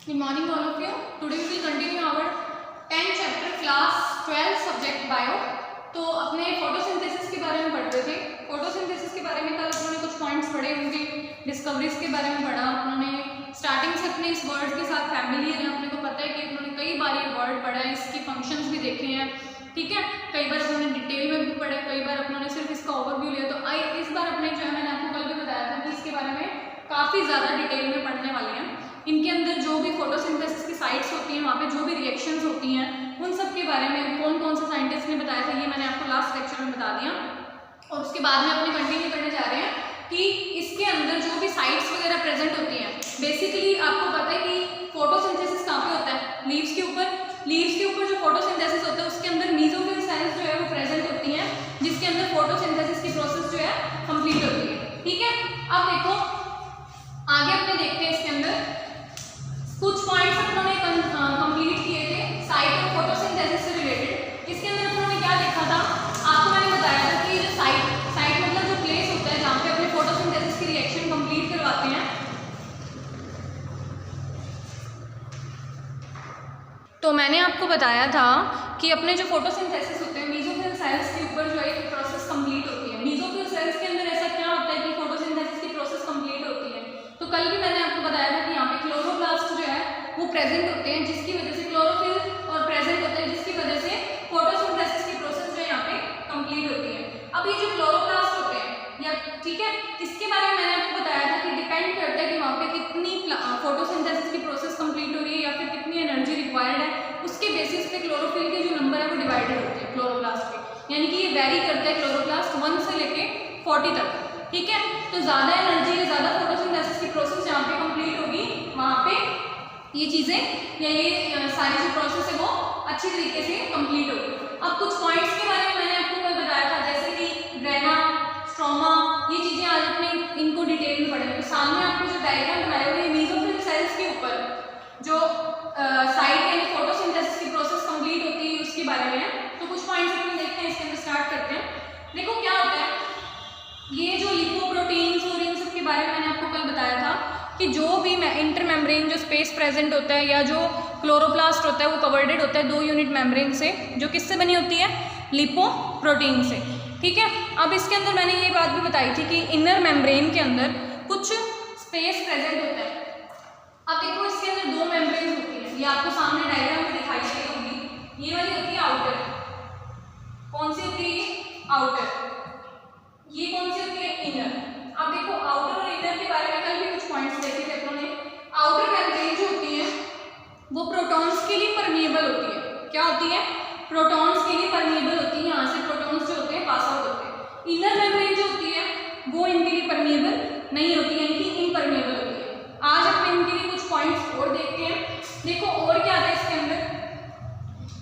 Good morning all of you. Today we will continue our 10th chapter class 12 subject bio. तो अपने photosynthesis के बारे में पढ़ रहे थे। फोटोसिंथेसिस के बारे में कल उन्होंने कुछ पॉइंट्स पढ़े होंगे, डिस्कवरीज के बारे में पढ़ा। उन्होंने स्टार्टिंग से अपने इस वर्ड के साथ फैमिलियर है, अपने को पता है कि उन्होंने कई बार ये वर्ड पढ़ा है, इसके फंक्शंस भी देखे हैं, ठीक है। कई बार उन्होंने डिटेल में भी पढ़ा, कई बार उन्होंने सिर्फ इसका ओवरव्यू लिया। तो इस बार अपने जो है मैंने आपको कल भी बताया था कि इसके बारे में काफ़ी ज़्यादा डिटेल में पढ़ने वाले हैं। इनके अंदर जो भी फोटोसिंथेसिस की साइट्स होती हैं, वहाँ पे जो भी रिएक्शंस होती हैं, उन सब के बारे में कौन कौन से साइंटिस्ट ने बताया था, ये मैंने आपको लास्ट लेक्चर में बता दिया। और उसके बाद में अपने कंटिन्यू करने जा रहे हैं कि इसके अंदर जो भी साइट्स वगैरह प्रेजेंट होती हैं, बेसिकली आपको पता है कि फोटोसिंथेसिस कहाँ पे होता है, लीव्स के ऊपर। लीव्स के ऊपर जो फोटोसिंथेसिस होता है उसके अंदर मीजोफिल सेल्स जो है वो प्रेजेंट होती हैं, जिसके अंदर फोटोसिंथेसिस की प्रोसेस जो है कंप्लीट होती है, ठीक है। अब देखो आगे अपने देखते हैं, इसके अंदर कुछ पॉइंट्स उन्होंने कंप्लीट किए थे साइट ऑफ फोटोसिंथेसिस से रिलेटेड। इसके अंदर उन्होंने क्या देखा था, आपको मैंने बताया था कि जो साइट मतलब जो प्लेस होता है जहाँ पे अपने फोटोसिंथेसिस की रिएक्शन कंप्लीट करवाते हैं। तो मैंने आपको बताया था कि अपने जो फोटोसिंथेसिस होते हैं, मीजोफिल सेल्स के ऊपर जो है प्रोसेस कंप्लीट होती है। मीजोफिल सेल्स के अंदर ऐसा क्या होता है कि फोटोसिंथेसिस की प्रोसेस कंप्लीट होती है। तो कल भी मैंने आपको बताया था कि यहाँ पे क्लोरोप्लास्ट जो है वो प्रेजेंट होते हैं, जिसकी वजह से क्लोरोफिल और प्रेजेंट होते हैं, जिसकी वजह से फोटोसिंथेसिस की प्रोसेस जो है यहाँ पे कंप्लीट होती है। अब ये जो क्लोरोप्लास्ट होते हैं या ठीक है, इसके बारे में मैंने आपको बताया था कि डिपेंड करता है कि वहाँ पे कितनी फोटोसिंथेसिस की प्रोसेस कंप्लीट हो रही है या फिर कितनी एनर्जी रिक्वायर्ड है, उसके बेसिस पे क्लोरोफिल के जो नंबर है वो डिवाइडेड होते हैं क्लोरोप्लास्ट के, यानी कि ये वेरी करता है क्लोरोप्लास्ट 1 से लेके 40 तक, ठीक है। तो ज़्यादा एनर्जी या ज़्यादा फोटोसिंथेसिस की प्रोसेस जहाँ पे कंप्लीट होगी वहाँ पे ये चीज़ें या ये सारी जो प्रोसेस है वो अच्छी तरीके से कंप्लीट होगी। अब कुछ पॉइंट्स के बारे में मैंने आपको कल बताया था, जैसे कि ग्रेना, स्ट्रोमा, ये चीज़ें आज अपने इनको डिटेल में पढ़ेंगे। तो सामने आपको जो डायग्राम बनाया हुआ है मीजोफिल सेल्स के ऊपर जो साइट यानी फोटोसिंथेसिस की प्रोसेस कंप्लीट होती है उसके बारे में है। तो कुछ पॉइंट्स अपन देखते हैं, इसके अंदर स्टार्ट करते हैं। देखो क्या होता है, ये जो लिपोप्रोटीन्स और इन सब के बारे में मैंने आपको कल बताया था कि जो भी इंटरमेम्ब्रेन जो स्पेस प्रेजेंट होता है या जो क्लोरोप्लास्ट होता है वो कवर्डेड होता है 2 यूनिट मेम्ब्रेन से, जो किससे बनी होती है, लिपोप्रोटीन से, ठीक है। अब इसके अंदर मैंने ये बात भी बताई थी कि इनर मेम्ब्रेन के अंदर कुछ स्पेस प्रेजेंट होता है। अब देखो इसके अंदर 2 मेम्ब्रेन होती है, ये आपको सामने डायग्राम में दिखाई दे होगी। ये वाली होती है आउटर, कौन सी होती है, आउटर। ये कौन सी होती है, इनर। अब देखो आउटर और इनर के बारे में कल भी कुछ पॉइंट्स देखे थे अपनों ने। आउटर मेम्ब्रेन जो होती है वो प्रोटॉन्स के लिए परमिएबल होती है। क्या होती है, प्रोटॉन्स के लिए परमिएबल होती है, यहाँ से प्रोटॉन्स जो होते हैं पास आउट होते हैं। इनर मेम्ब्रेन जो होती है वो इनके लिए परमिएबल नहीं होती है, यानी कि इम्परमिएबल होती है। आज अपने इनके लिए कुछ पॉइंट्स और देखते हैं। देखो और क्या आता है इसके अंदर,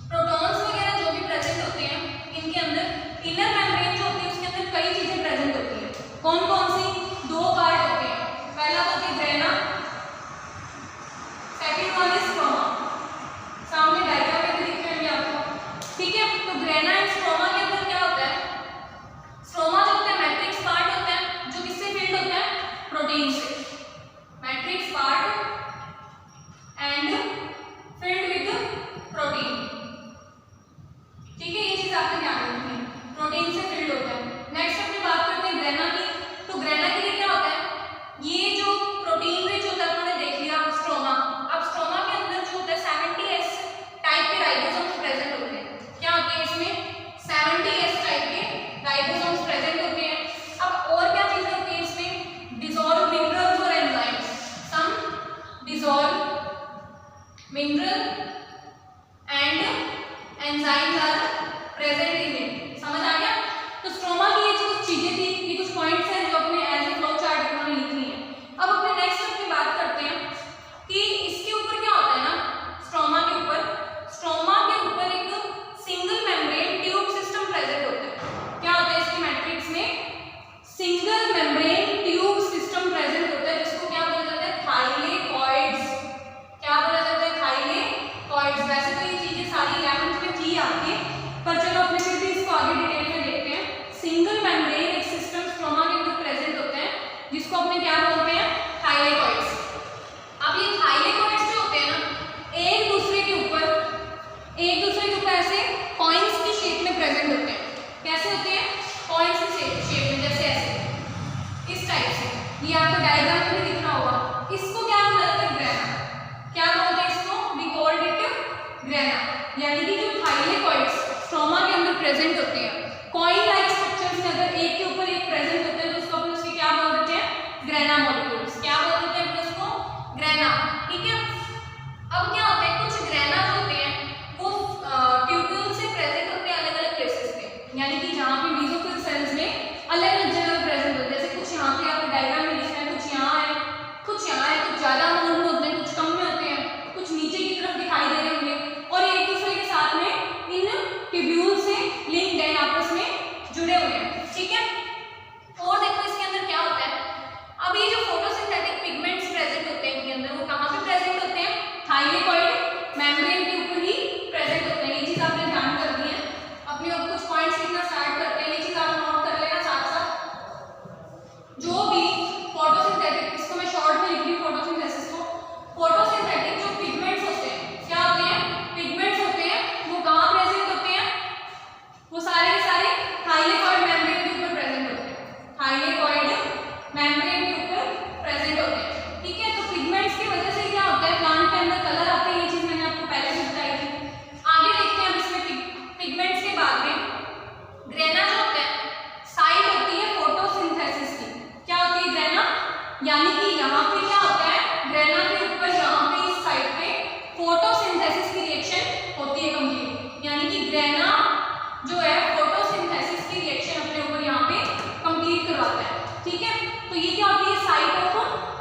प्रोटॉन्स वगैरह जो भी प्रेजेंट होते हैं इनके अंदर इनर मेम्ब्रेन जो होती है उसके अंदर कई चीजें प्रेजेंट होती है। कौन कौन सी, 2 पार्ट होते हैं। पहला होता है grana, second one is stroma. सामने डायग्राम में भी दिख रहे हैं आपको, ठीक है। तो ग्रेना एंड स्ट्रोमा के अंदर क्या होता है, स्ट्रोमा जो होता है मैट्रिक्स पार्ट होता है, जो किससे फील्ड होता है, प्रोटीन से। Matrix part and field with protein, ठीक है। ये चीज आपने ध्यान रखनी है, प्रोटीन से फील्ड होता है। नेक्स्ट अपनी बात करते हैं ग्रेना की। तो ग्रेना के लिए क्या होता है, ये जो प्रोटीन रिच होता है आपने देख लिया स्ट्रोमा। अब स्ट्रोमा के अंदर जो होता है 70S टाइप के राइबोसोम्स प्रेजेंट होते हैं। क्या होते हैं इसमें, 70S टाइप के राइबोसोम्स प्रेजेंट होते हैं। अब और क्या चीजें होती है इसमें, डिसॉल्व मिनरल्स और एंजाइम्स, सम ग्रेना, ठीक है। अब क्या होता है, कुछ ग्रेना होते हैं वो ट्यूब्यूल से प्रेजेंट होते हैं अलग अलग प्लेसेस पे, यानी कि जहाँ पे मेसोफिल सेल्स में अलग अलग जगह प्रेजेंट होते हैं। जैसे कुछ यहाँ पे आपको डायग्राम में लिखा है, कुछ यहाँ है, कुछ यहाँ है, कुछ ज्यादा अमाउंट में होते हैं, कुछ कम में होते हैं, कुछ नीचे की तरफ दिखाई दे रहे होंगे और एक दूसरे के साथ में इन ट्यूब्यूल से लिंक्ड है, आपस में जुड़े हुए हैं, ठीक है। और देखो इसके अंदर क्या होता है, अब ये जो फोटोसिंथेटिक पिगमेंट्स प्रेजेंट होते हैं इनके अंदर, वो कहाँ पे प्रेजेंट होते हैं, थाइलेकॉइड मेम्ब्रेन के ऊपर ही प्रेजेंट होते हैं। ये चीज आपने ध्यान कर दी है। अपने अब कुछ पॉइंट्स लिखना स्टार्ट करते हैं, ये चीज आप नोट कर लेना साथ साथ। जो भी फोटोसिंथेटिक, इसको मैं शॉर्ट में लिख रही हूँ फोटोसिंथेसिस को, फोटोसिंथेटिक जो पिगमेंट्स होते हैं, क्या होते हैं, पिगमेंट्स होते हैं, वो कहाँ प्रेजेंट होते हैं, वो सारे के सारे थाइलेकॉइड मेम्ब्रेन के ऊपर प्रेजेंट होते हैं, थाइलेकॉइड मेम्ब्रेन के ऊपर प्रेजेंट होते हैं, ठीक है। तो पिगमेंट्स की वजह से क्या होता है, प्लांट के अंदर कलर आते हैं, ये चीज मैंने आपको पहले भी बताई थी। आगे देखते हैं अब इसमें पिगमेंट्स के बाद में ग्रेना जो होता है, साइट होती है फोटोसिंथेसिस की। क्या होती है ग्रेना, यानी कि यहाँ पे क्या होता है, ग्रेना के ऊपर यहाँ पे इस साइड पे फोटोसिंथेसिस की रिएक्शन होती है कंप्लीट, यानी कि ग्रेना जो है फोटोसिंथेसिस की रिएक्शन अपने ऊपर यहाँ पे कंप्लीट करवाता है, ठीक है। तो ये क्या होती है, साइट ऑफ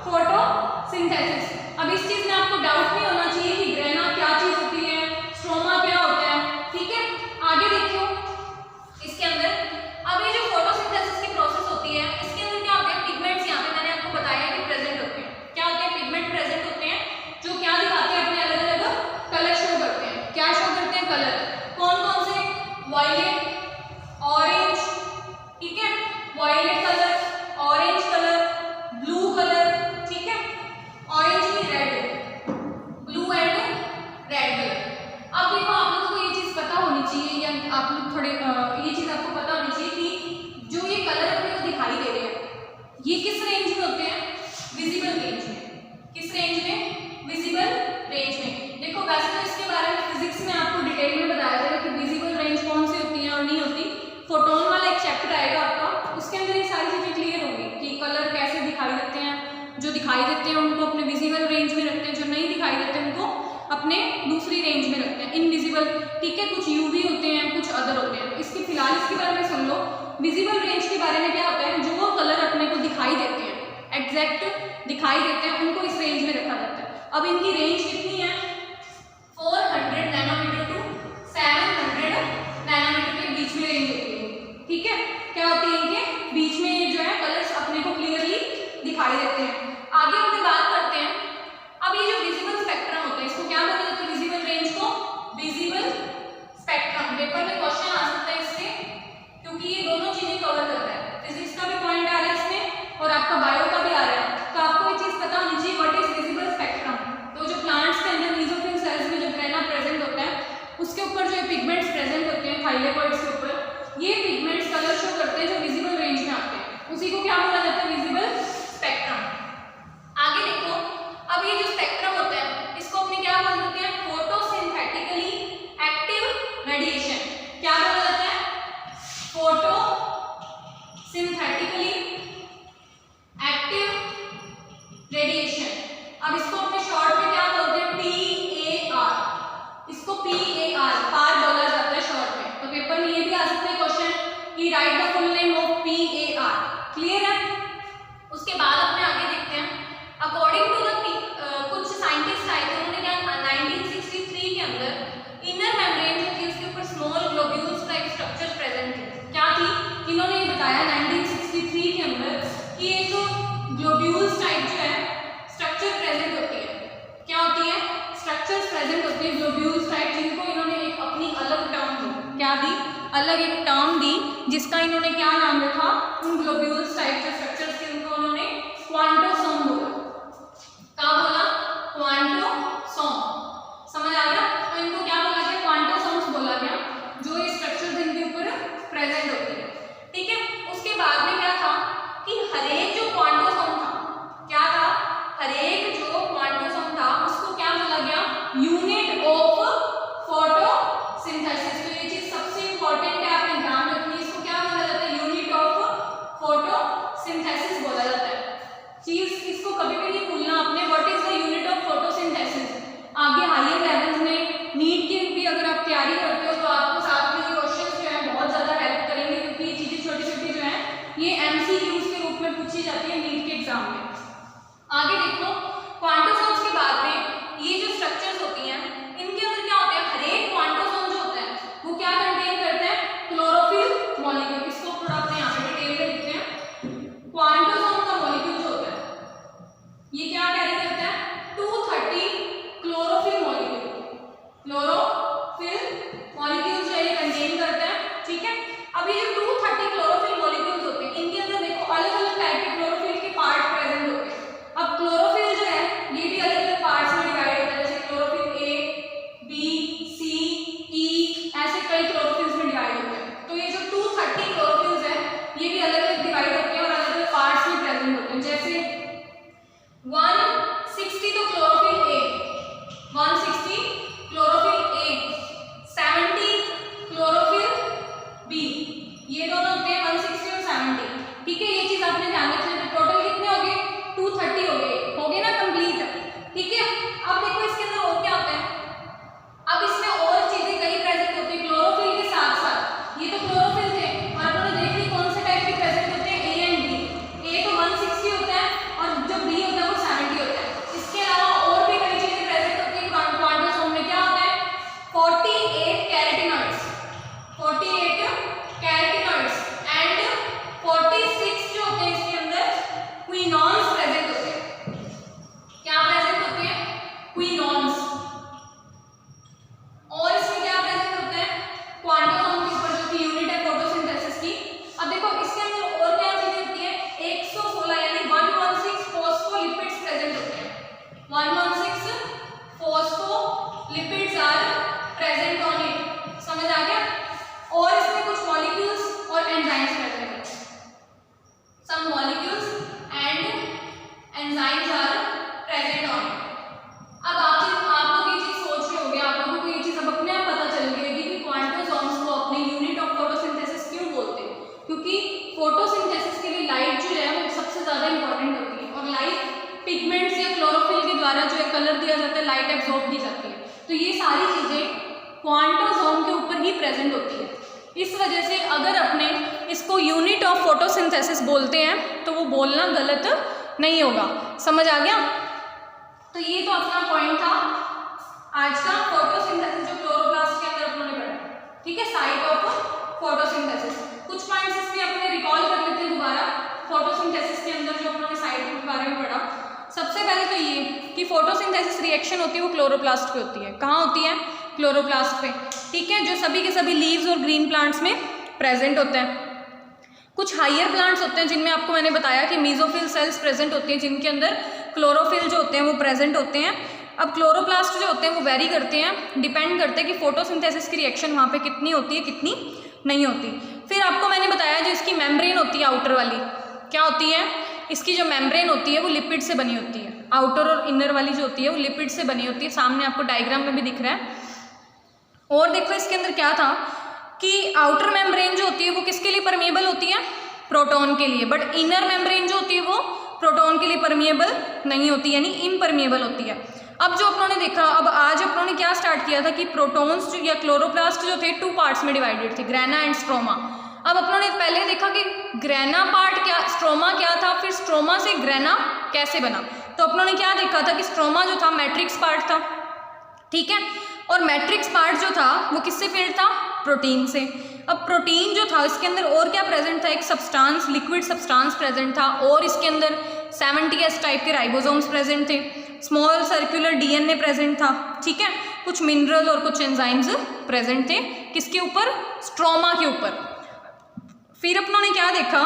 फोटोसिंथेसिस। अब इस चीज में आपको डाउट नहीं होना चाहिए कि ग्रेना क्या चीज होती है, स्ट्रोमा क्या होता है, ठीक है। आगे देखियो इसके अंदर, अब ये जो फोटोसिंथेसिस की प्रोसेस होती है, इसके अंदर क्या होता है, पिगमेंट्स यहाँ पे मैंने आपको बताया कि प्रेजेंट होते हैं। क्या होते हैं, पिगमेंट प्रेजेंट होते हैं जो क्या दिखाते हैं, अपने अलग अलग कलर शो करते हैं। क्या शो करते हैं, कलर। कौन कौन से, वायलेट, ऑरेंज, ठीक है, violet colour, orange colour, blue colour, ठीक है, ऑरेंज में red, blue and red colour. अब देखो आप लोगों को ये चीज पता होनी चाहिए, या आप लोग थोड़े ये चीज आपको पता होनी चाहिए कि जो ये कलर अपने को दिखाई दे रहे हैं, ये किस रेंज में होते हैं, विजिबल रेंज में। किस रेंज में, विजिबल रेंज में। देखो वैसे तो इसके बारे में फिजिक्स में आपको डिटेल में बताया जाएगा कि विजिबल रेंज कौन सी होती है और नहीं होती। फोटोन वाला एक चैप्टर आएगा आपका, उसके अंदर ये सारी चीजें क्लियर होंगी कि कलर कैसे दिखाई देते हैं। जो दिखाई देते हैं उनको अपने विजिबल रेंज में रखते हैं, जो नहीं दिखाई देते उनको अपने दूसरी रेंज में रखते हैं, इनविजिबल, ठीक है। कुछ यूवी होते हैं, कुछ अदर होते हैं। इसके फिलहाल इसके बारे में सुन लो। विजिबल रेंज के बारे में क्या होता है, जो कलर अपने को दिखाई देते हैं, एग्जैक्ट दिखाई देते हैं, उनको इस रेंज में रखा जाता है। अब इनकी रेंज कितनी है, 400 नैनोमीटर टू 700 नैनोमीटर के बीच में रेंज होती है, ठीक है। क्या होती है, इनके बीच में जो है कलर्स अपने को क्लियरली दिखाई देते हैं। आगे हम बात करते हैं, अब ये जो विजिबल स्पेक्ट्रम होता है, इसको क्या बोला जाता है, विजिबल रेंज को विजिबल स्पेक्ट्रम। पेपर में क्वेश्चन आ सकता है इससे, क्योंकि ये दोनों चीजें कवर कर रहा है, फिजिक्स का भी पॉइंट आ रहा है इसमें और आपका बायो का भी आ रहा है। तो आपको ये चीज पता होनी चाहिए, व्हाट इज विजिबल स्पेक्ट्रम। तो जो प्लांट्स के अंदर मेसोफिल सेल्स में जो ग्रेना प्रेजेंट होता है, उसके ऊपर जो पिगमेंट्स प्रेजेंट होते हैं थाइलेकॉइड्स के ऊपर, ये पिगमेंट्स कलर शो करते हैं जो विजिबल रेंज में आते हैं, उसी को क्या बोला जाता है, विजिबल स्पेक्ट्रम। आगे देखो, अब ये जो स्पेक्ट्रम होता है, इसको अपने क्या बोल देते हैं, फोटोसिंथेटिकली एक्टिव रेडिएशन। क्या बोला जाता है, फोटो सिंथेटिकली एक्टिव रेडिएशन। अब इसको अपने शॉर्ट में क्या बोलते हैं, PAR। इसको PAR पार बोला जाता है शॉर्ट में। तो पेपर में ये भी आ सकता है क्वेश्चन कि right the full name of PAR। Clear है। उसके बाद अपने आगे देखते हैं, अकॉर्डिंग टू द कुछ साइंटिस्ट आए थे, उन्होंने क्या 1963 के अंदर इनर मेम्ब्रेन जो थी उसके ऊपर small globules type structure present थे। क्या थी, इन्होंने ये बताया 1963 के अंदर कि एक ग्लोब्यूल्स टाइप जो है स्ट्रक्चर प्रेजेंट होती है। क्या होती है, स्ट्रक्चर्स प्रेजेंट होती है ग्लोब्यूल्स टाइप, जिनको इन्होंने एक अपनी अलग टर्म दी। क्या दी, अलग एक टर्म दी, जिसका इन्होंने क्या नाम रखा, उन ग्लोब्यूल्स टाइप जो स्ट्रक्चर्स थे उनको उन्होंने क्वांटोसोम बोला। क्या बोला, क्वांटोसोम। समझ आ गया। तो इनको क्या बोला गया, क्वांटोसोम्स बोला गया, जो ये स्ट्रक्चर्स इनके ऊपर प्रेजेंट होती है, ठीक है। उसके बाद में क्या था कि हरेक जो क्वांटोसोम था, क्या था, हरेक जो क्वांटोसोम था उसको क्या बोला गया, यूनिट ऑफ फोटोसिंथेसिस। तो ये चीज सबसे इंपॉर्टेंट है, आपने ध्यान रखनी है। इसको क्या बोला जाता है, यूनिट ऑफ फोटोसिंथेसिस बोला जाता है। चीज इसको कभी भी नहीं भूलना आपने, what is the unit of आगे हायर लेवल्स में नीट की भी अगर आप तैयारी करते हो तो आपको साथ में ये क्वेश्चंस जो है बहुत ज़्यादा हेल्प करेंगे, क्योंकि ये चीज़ें छोटी छोटी जो है ये MCQs के रूप में पूछी जाती है नीट के एग्जाम में। आगे देखो, क्वांटोसोम्स की बात में ये जो स्ट्रक्चर्स होती हैं इनके अंदर क्या होता है, हर एक क्वांटोसोम जो होता है वो क्या कंटेन करता है, क्लोरोफिल मॉलिक्यूल। इसको थोड़ा अपने यहाँ पे डिटेल में लिखते हैं। क्वांटोसोम का मॉलिक्यूल जो होता है ये क्या कैरी करता है, 230 क्लोरोफिल मॉलिक्यूल। क्लोरोफिल मॉलिक्यूल जो है ये कंटेन करता है, ठीक है। अब ये जो 230 क्लोरोफिल मॉलिक्यूल्स होते हैं इनके अंदर देखो अलग अलग टाइप के क्लोरोफिल के पार्ट प्रेजेंट होते हैं। अब क्लोरोफिल जो है ये भी अलग अलग पार्ट्स में डिवाइड होता है, जैसे chlorophyll A, B, C, E, ऐसे कई क्लोरोफिल्स में डिवाइड होते हैं। तो ये जो 230 क्लोरोफिल्स है ये भी अलग अलग डिवाइड होते हैं और अलग अलग पार्ट्स में प्रेजेंट होते हैं। जैसे 160 तो chlorophyll A, 160 chlorophyll A, 70 chlorophyll B, ये दोनों होते हैं 160 और 70, ठीक है। ये चीज आपने ध्यान रखना है। टोटल कितने हो गए, 230 हो गए ना कंप्लीट, ठीक है। अब देखो इसके अंदर और क्या होता है, अब इसमें और चीजें कई प्रेजेंट होती है क्लोरोफिल के साथ साथ। ये तो क्लोरोफिल थे और अपने देख ली कौन से टाइप के प्रेजेंट होते हैं, A एंड B। A तो 160 होता है और जो B होता है वो 70 होता है। इसके अलावा और भी कई चीजें प्रेजेंट होती है क्वांटोसोम में। क्या होता है, 48 कैरोटीनॉइड्स, 48 कैरोटीनॉइड्स एंड 46 जो होते हैं इसके अंदर क्विनॉन्स प्रेजेंट होते हैं। क्या प्रेजेंट होते हैं, क्विनॉन्स। और इसमें क्या प्रेजेंट होता है, क्वांटोसोम के ऊपर जो कि यूनिट है फोटोसिंथेसिस की। अब देखो इसके अंदर और क्या चीजें होती है, 116 यानी 116 फॉस्फोलिपिड्स प्रेजेंट होते हैं। 116 phospholipids are present on it, समझ आ गया। और इसमें कुछ मॉलिक्यूल्स और एंजाइम्स प्रेजेंट होते हैं। Some molecules and enzymes are present on it. अब आप लोग ये चीज सोच रहे होंगे, आप लोगों को ये चीज अब अपने आप पता चल गई होगी कि क्वांटोसोम्स को अपने यूनिट ऑफ फोटोसिंथेसिस क्यों बोलते हैं, क्योंकि फोटोसिंथेसिस के लिए लाइट जो है वो सबसे ज्यादा इंपॉर्टेंट होती है और लाइट पिगमेंट्स या क्लोरोफिल के द्वारा जो है कलर दिया जाता है, लाइट एब्जॉर्ब की जाती है। तो ये सारी चीजें क्वांटोसोम के ऊपर ही प्रेजेंट होती है। इस वजह से अगर अपने इसको यूनिट ऑफ फोटोसिंथेसिस बोलते हैं तो वो बोलना गलत नहीं होगा, समझ आ गया। तो ये तो अपना पॉइंट था आज का, फोटोसिंथेसिस जो क्लोरोप्लास्ट के अंदर अपने पढ़ा, ठीक है, साइट ऑफ फोटोसिंथेसिस। कुछ पॉइंट्स इसके अपने रिकॉल कर लेते हैं दोबारा फोटोसिंथेसिस के अंदर जो अपने साइट के बारे में पढ़ा। सबसे पहले तो ये कि फोटोसिंथेसिस रिएक्शन होती है वो क्लोरोप्लास्ट पे होती है। कहाँ होती है, क्लोरोप्लास्ट पे, ठीक है, जो सभी के सभी लीव्स और ग्रीन प्लांट्स में प्रेजेंट होते हैं। कुछ हायर प्लांट्स होते हैं जिनमें आपको मैंने बताया कि मीजोफिल सेल्स प्रेजेंट होती हैं, जिनके अंदर क्लोरोफिल जो होते हैं वो प्रेजेंट होते हैं। अब क्लोरोप्लास्ट जो होते हैं वो वेरी करते हैं, डिपेंड करते हैं कि फोटोसिंथेसिस की रिएक्शन वहाँ पे कितनी होती है कितनी नहीं होती। फिर आपको मैंने बताया जो इसकी मेम्ब्रेन होती है आउटर वाली, क्या होती है, इसकी जो मेम्ब्रेन होती है वो लिपिड से बनी होती है। आउटर और इनर वाली जो होती है वो लिपिड से बनी होती है, सामने आपको डायग्राम में भी दिख रहा है। और देखो इसके अंदर क्या था कि आउटर मेम्ब्रेन जो होती है वो किसके लिए परमिएबल होती है, प्रोटॉन के लिए, बट इनर मेम्ब्रेन जो होती है वो प्रोटॉन के लिए परमिएबल नहीं होती, यानी इम्परमिएबल होती है। अब जो अपनों ने देखा, अब आज अपनों ने क्या स्टार्ट किया था कि प्रोटॉन्स जो या क्लोरोप्लास्ट जो थे 2 पार्ट्स में डिवाइडेड थे, ग्रेना एंड स्ट्रोमा। अब अपनों ने पहले देखा कि ग्रेना पार्ट क्या, स्ट्रोमा क्या था, फिर स्ट्रोमा से ग्रेना कैसे बना। तो अपनों ने क्या देखा था कि स्ट्रोमा जो था मैट्रिक्स पार्ट था, ठीक है, और मैट्रिक्स पार्ट जो था वो किससे फिल्ड था, प्रोटीन से। अब प्रोटीन जो था इसके अंदर और क्या प्रेजेंट था, एक सब्सटेंस, लिक्विड सब्सटेंस प्रेजेंट था, और इसके अंदर 70S टाइप के राइबोसोम्स प्रेजेंट थे, स्मॉल सर्कुलर डीएनए प्रेजेंट था, ठीक है, कुछ मिनरल और कुछ एंजाइम्स प्रेजेंट थे, किसके ऊपर, स्ट्रोमा के ऊपर। फिर अपनों ने क्या देखा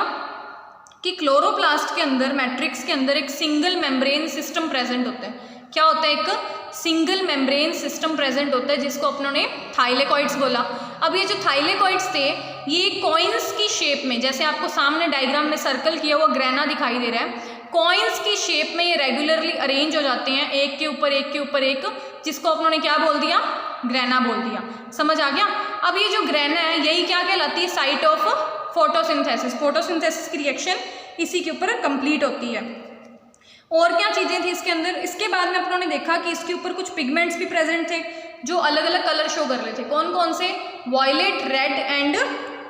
कि क्लोरोप्लास्ट के अंदर, मैट्रिक्स के अंदर एक सिंगल मेम्ब्रेन सिस्टम प्रेजेंट होता है। क्या होता है, एक सिंगल मेम्ब्रेन सिस्टम प्रेजेंट होता है जिसको अपनों ने थाइलेकॉइड्स बोला। अब ये जो थाइलेकॉइड्स थे ये कॉइन्स की शेप में, जैसे आपको सामने डायग्राम में सर्कल किया हुआ ग्रेना दिखाई दे रहा है, कॉइन्स की शेप में ये रेगुलरली अरेंज हो जाते हैं, एक के ऊपर एक के ऊपर एक, जिसको अपनों ने क्या बोल दिया, ग्रेना बोल दिया, समझ आ गया। अब ये जो ग्रेना है यही क्या कहलाती है, साइट ऑफ फोटोसिंथेसिस। फोटोसिंथेसिस की रिएक्शन इसी के ऊपर कंप्लीट होती है। और क्या चीज़ें थी इसके अंदर, इसके बाद में अपनों ने देखा कि इसके ऊपर कुछ पिगमेंट्स भी प्रेजेंट थे जो अलग अलग कलर शो कर रहे थे। कौन कौन से? वॉयलेट, रेड एंड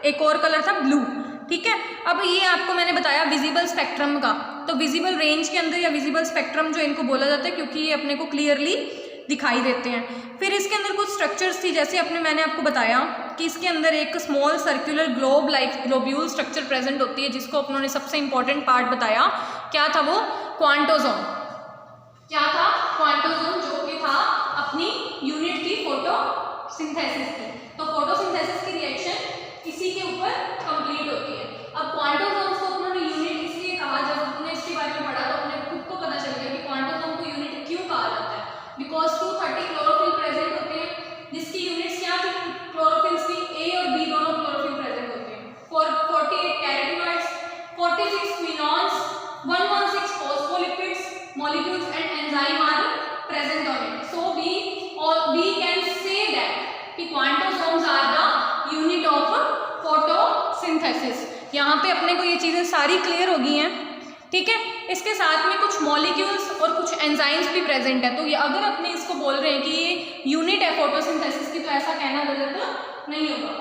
एक और कलर था ब्लू। ठीक है, अब ये आपको मैंने बताया विजिबल स्पेक्ट्रम का, तो विजिबल रेंज के अंदर या विजिबल स्पेक्ट्रम जो इनको बोला जाता है, क्योंकि ये अपने को क्लियरली दिखाई देते हैं। फिर इसके अंदर कुछ स्ट्रक्चर्स थी, जैसे मैंने आपको बताया कि इसके अंदर एक small circular globe like globule structure present होती है, जिसको अपनों ने सबसे इंपॉर्टेंट पार्ट बताया। क्या था वो? क्वांटोसोम। क्या था? क्वांटोसोम, जो कि था अपनी यूनिट की फोटोसिंथेसिस की। तो फोटोसिंथेसिस की रिएक्शन इसी के ऊपर कंप्लीट होती है। अब क्वांटोसोम्स को अपनों ने यूनिट इसलिए कहा, जब हमने इसके बारे में पढ़ा तो अपने खुद को पता चल गया कि क्वांटोसोम को यूनिट क्यों कहा जाता है। बिकॉज 230 क्लोरोफिल प्रेजेंट होते हैं, जिसकी यूनिट्स क्या थी क्लोरोफिल्स की? ए और बी दोनों क्लोरोफिल प्रेजेंट होते हैं। 48 carotenoids, 46 क्विनॉन्स, 116 phospholipids molecules and enzyme are present on it. So we can say that कि quantosomes are the unit of photosynthesis। यहाँ पे अपने को ये चीज़ें सारी क्लियर हो गई हैं। ठीक है, इसके साथ में कुछ मॉलिक्यूल्स और कुछ एंजाइम्स भी प्रेजेंट है। तो ये अगर अपने इसको बोल रहे हैं कि ये यूनिट है फोटोसिंथेसिस की, तो ऐसा कहना गलत नहीं होगा।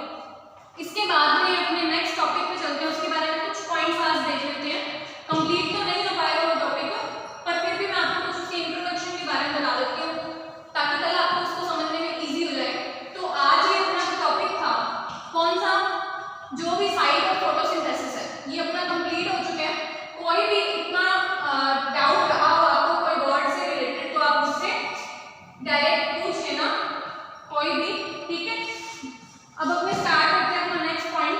इसके बाद में अपने नेक्स्ट टॉपिक पे चलते हैं, उसके बारे में कुछ पॉइंट्स आज देख लेते हैं। कंप्लीट तो नहीं हो पाएगा वो टॉपिक, पर फिर भी मैं आपको कुछ उसके इंट्रोडक्शन के बारे में बता देती हूँ, ताकि कल आपको उसको समझने में इजी हो जाए। तो आज ये अपना टॉपिक था कौन सा? जो भी साइट ऑफ फोटोसिंथेसिस है, ये अपना कंप्लीट हो चुका है। कोई भी इतना डाउट रहा हो आपको कोई वर्ड से रिलेटेड, तो आप मुझसे डायरेक्ट पूछ लेना कोई भी। ठीक है, अब अपने स्टार्ट करते हैं अपना next point,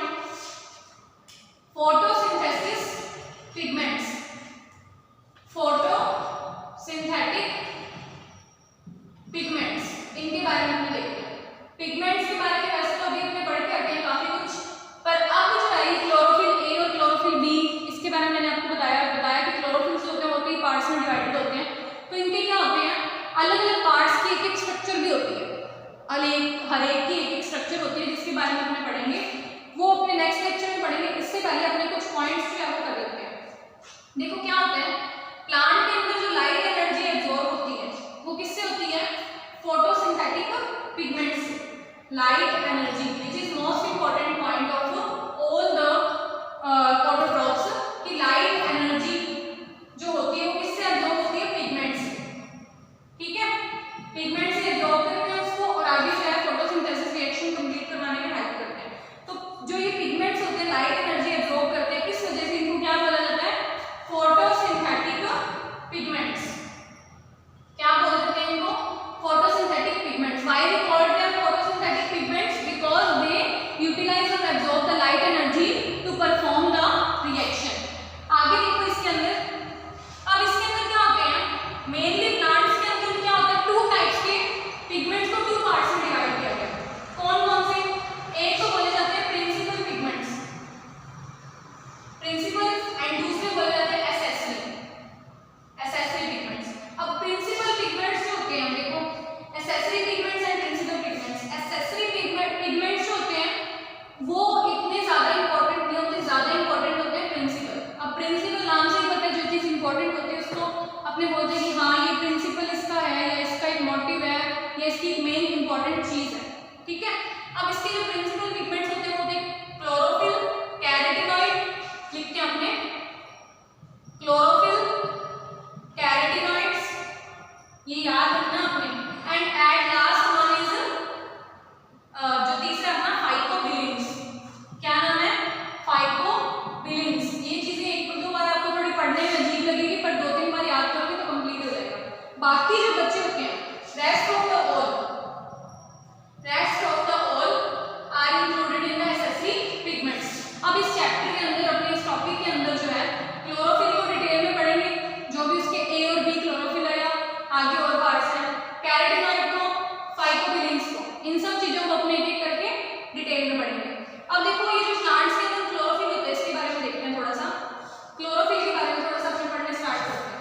photosynthesis pigments. Photosynthetic pigments, इनके बारे में हम देखते हैं। पिगमेंट्स के बारे में वैसे तो अभी हमने पढ़ के हटे हैं काफी कुछ, पर अब जो है क्लोरोफिल ए और क्लोरोफिल बी, इसके बारे में मैंने आपको बताया कि क्लोरोफिल्स होते हैं वो कई पार्ट्स में डिवाइडेड होते हैं। तो इनके क्या होते हैं? अलग अलग पार्ट्स की एक एक स्ट्रक्चर भी होती है, हर एक की एक एक स्ट्रक्चर होती है, जिसके बारे में अपने पढ़ेंगे, वो अपने नेक्स्ट लेक्चर में पढ़ेंगे। इससे पहले अपने कुछ पॉइंट्स जो है वो कर लेते हैं। देखो क्या होता है, प्लांट के अंदर जो लाइट एनर्जी एब्जॉर्ब होती है वो किससे होती है? फोटोसिंथेटिक पिगमेंट्स से। Light energy which is most important point of all the फोटोट्रॉप्स, की लाइट एनर्जी जो होती है वो किससे एब्जॉर्ब होती है? पिगमेंट से। ठीक है, पिगमेंट से एब्जॉर्ब करते हैं उसको, और आगे जो है फोटोसिंथेसिस रिएक्शन कंप्लीट करवाने में हेल्प करते हैं। तो जो ये पिगमेंट्स होते हैं लाइट एनर्जी एब्जॉर्ब करते हैं, किस वजह से इनको क्या बोला जाता है? Photosynthetic pigments. क्या बोल देते हैं इनको? Photosynthetic pigments. Why we call them photosynthetic pigments? Because they utilize और absorb the light energy to perform the reaction. आगे देखो इसके अंदर, अब इसके अंदर क्या होते हैं? मेनली प्लांट्स के अंदर क्या होता है? टू टाइप्स के पिगमेंट्स को टू पार्ट्स में डिवाइड किया गया है। कौन कौन से? एक तो बोले जाते हैं प्रिंसिपल पिगमेंट्स, प्रिंसिपल, एंड दूसरे बोले जाते हैं एसेसरी पिगमेंट्स। अब प्रिंसिपल पिगमेंट्स जो होते हैं, देखो accessory pigments and principal pigments. Accessory pigments जो होते हैं वो इतने ज्यादा इंपॉर्टेंट नहीं होते, ज्यादा इंपॉर्टेंट होते हैं प्रिंसिपल। अब प्रिंसिपल नाम से ही पता है, जो चीज इंपॉर्टेंट होती है उसको अपने बोलते हैं कि हाँ ये प्रिंसिपल इसका है, या इसका एक मोटिव है, या इसकी एक मेन इंपॉर्टेंट चीज है। ठीक है, अब इसके जो प्रिंसिपल पिगमेंट्स होते हैं वो होते हैं क्लोरोफिल, कैरोटीनॉइड, लिखते हैं हमने क्लोरोफिल, कैरोटीनॉइड्स, ये याद रखना आपने, and at last one is जो तीसरा अपना फाइकोबिलिन्स। क्या नाम है? फाइकोबिलिन्स। ये चीजें एक दो बार आपको थोड़ी पढ़ने में अजीब लगेगी, पर दो तीन बार याद करोगे तो कंप्लीट हो जाएगा। बाकी जो बच्चे होते हैं, rest of the all are included in the accessory pigments. अब इस चैप्टर के अंदर, अपने इस टॉपिक के अंदर जो है क्लोरोफिल को डिटेल में पढ़ेंगे, जो भी उसके ए और बी क्लोरोफिल है, या आगे और पार्ट्स हैं, कैरोटीनॉइड को, फाइकोबिलिन्स को, इन सब चीजों को अपने एक एक करके डिटेल में पढ़ेंगे। अब देखो ये जो प्लांट्स के अंदर क्लोरोफिल होता है, इसके बारे में देखते हैं थोड़ा सा। क्लोरोफिल के बारे में थोड़ा सा अपने पढ़ने स्टार्ट करते हैं।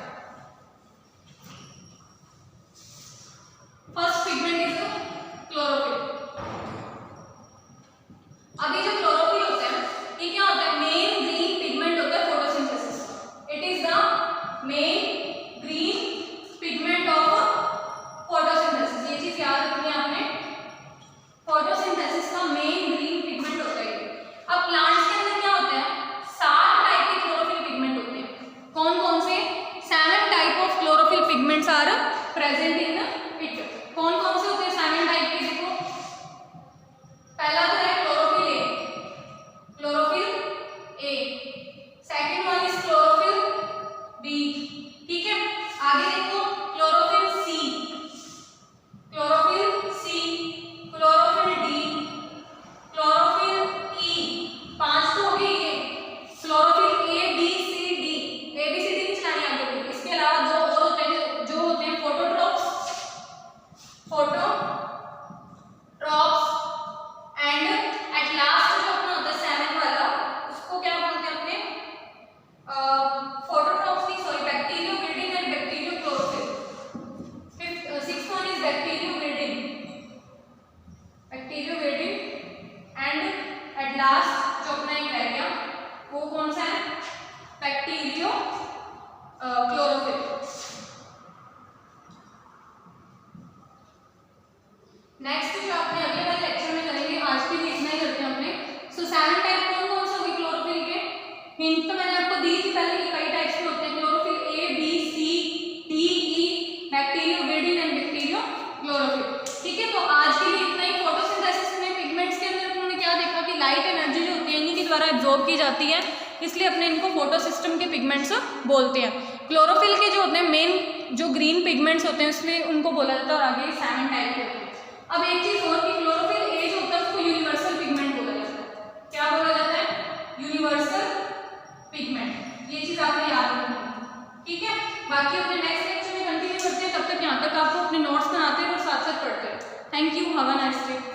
एब्जॉर्ब की जाती है, इसलिए अपने इनको फोटो सिस्टम के पिगमेंट्स बोलते हैं। क्लोरोफिल के जो होते हैं मेन जो ग्रीन पिगमेंट्स होते हैं इसलिए उनको बोला जाता है, और आगे 7 टाइप के होते हैं। अब एक चीज़ और कि क्लोरोफिल ए जो होता है उसको यूनिवर्सल पिगमेंट बोला जाता है। क्या बोला जाता है? Universal pigment. ये चीज़ आपको याद रखनी है, ठीक है। बाकी अपने नेक्स्ट लेक्चर में कंटिन्यू करते हैं, तब तक यहाँ तक आपको अपने नोट्स बनाते हैं और साथ साथ पढ़ते हैं। Thank you, have a nice day.